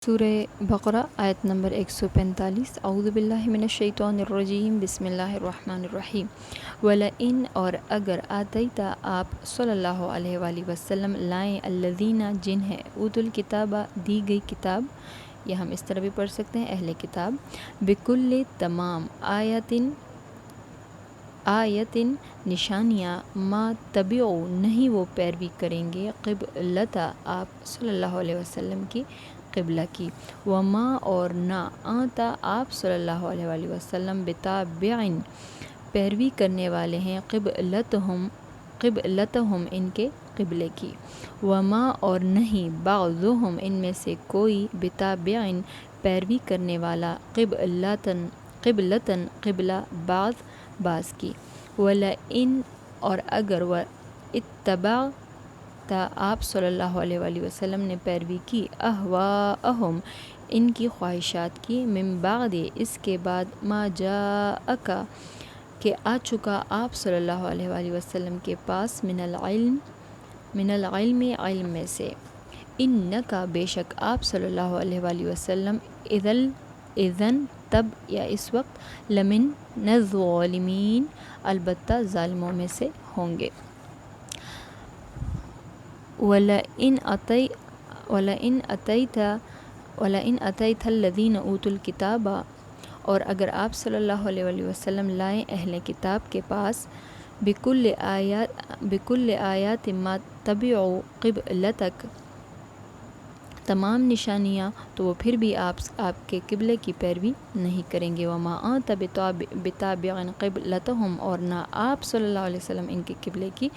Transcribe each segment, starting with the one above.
سورہ بقرہ آیت نمبر 145 اعوذ باللہ من الشیطان الرجیم بسم اللہ الرحمن الرحیم وَلَئِنْ اور اگر آتیتا آپ صلی اللہ علیہ وآلہ وسلم لائیں الذین جنہیں اوت الکتاب دی گئی کتاب، یا ہم اس طرح بھی پڑھ سکتے ہیں اہل کتاب، بکل تمام آیتن نشانیاں، ما تبعو نہیں وہ پیروی کریں گے، قبلتا آپ صلی اللہ علیہ وسلم کی قبلہ کی، وما اور نہ آتا آپ صلی اللہ علیہ وآلہ وسلم بتابعن پیروی کرنے والے ہیں، قبلتہم ان کے قبلے کی، وما اور نہیں بعضہم ان میں سے کوئی بتابعن پیروی کرنے والا قبلتن قبلہ بعض کی، وَلَئِنْ اور اگر اتبعت آپ صلی اللہ علیہ وآلہ وسلم نے پیروی کی، اہواءہم ان کی خواہشات کی، من بعد اس کے بعد، ما جاءک کہ آ چکا آپ صلی اللہ علیہ وآلہ وسلم کے پاس، من العلم علم میں سے، انکا بے شک آپ صلی اللہ علیہ وآلہ وسلم، اذن تب یا اس وقت، لمن الظالمین البتہ ظالموں میں سے ہوں گے، وَلَئِنْ أَتَيْتَ الَّذِينَ أُوتُوا الْكِتَابَ اور اگر آپ صلی اللہ علیہ وآلہ وسلم لائیں اہل کتاب کے پاس، بِكُلِّ آیات ما تَبِعُوا قِبْلَتَک تمام نشانیاں، تو وہ پھر بھی آپ کے قبلے کی پیروی نہیں کریں گے، وما آنت بتابع قبلتہم اور نہ آپ صلی اللہ علیہ وسلم ان کے قبلے کی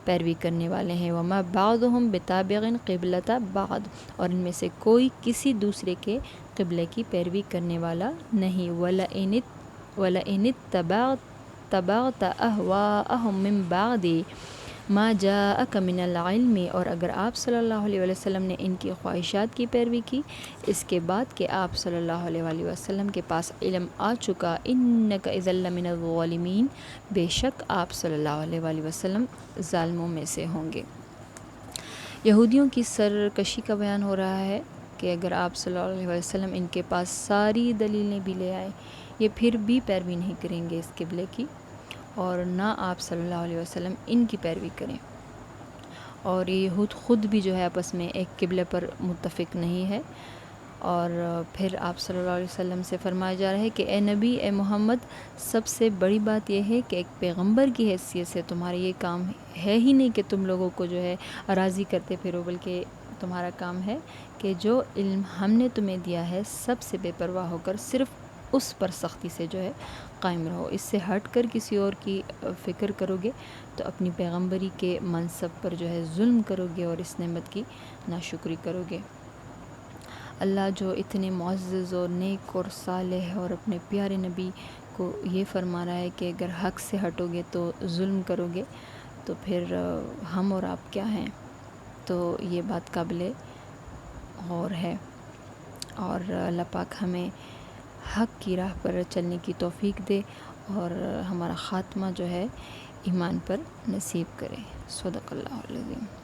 پیروی کرنے والے ہیں، وما بعضہم بتابع قبلۃ بعض اور ان میں سے کوئی کسی دوسرے کے قبلے کی پیروی کرنے والا نہیں، وَلَئِنِ اتَّبَعْتَ أَهْوَاءَهُم مِّن بَعْدِ ما جاءک من العلم اور اگر آپ صلی اللہ علیہ وسلم نے ان کی خواہشات کی پیروی کی اس کے بعد کہ آپ صلی اللہ علیہ وآلہ وسلم کے پاس علم آ چکا، انک اذا لمن الظالمین بے شک آپ صلی اللہ علیہ وآلہ وسلم ظالموں میں سے ہوں گے۔ یہودیوں کی سرکشی کا بیان ہو رہا ہے کہ اگر آپ صلی اللہ علیہ وسلم ان کے پاس ساری دلیلیں بھی لے آئیں، یہ پھر بھی پیروی نہیں کریں گے اس قبلے کی، اور نہ آپ صلی اللہ علیہ وسلم ان کی پیروی کریں، اور یہ یہود خود بھی جو ہے آپس میں ایک قبلے پر متفق نہیں ہے، اور پھر آپ صلی اللہ علیہ وسلم سے فرمایا جا رہا ہے کہ اے نبی، اے محمد، سب سے بڑی بات یہ ہے کہ ایک پیغمبر کی حیثیت سے تمہارا یہ کام ہے ہی نہیں کہ تم لوگوں کو جو ہے راضی کرتے پھرو، بلکہ تمہارا کام ہے کہ جو علم ہم نے تمہیں دیا ہے سب سے بے پرواہ ہو کر صرف اس پر سختی سے جو ہے قائم رہو، اس سے ہٹ کر کسی اور کی فکر کرو گے تو اپنی پیغمبری کے منصب پر جو ہے ظلم کرو گے اور اس نعمت کی ناشکری کرو گے۔ اللہ جو اتنے معزز اور نیک اور صالح اور اپنے پیارے نبی کو یہ فرما رہا ہے کہ اگر حق سے ہٹو گے تو ظلم کرو گے، تو پھر ہم اور آپ کیا ہیں؟ تو یہ بات قابل غور ہے، اور اللہ پاک ہمیں حق کی راہ پر چلنے کی توفیق دے اور ہمارا خاتمہ جو ہے ایمان پر نصیب کرے۔ صدق اللہ العظیم۔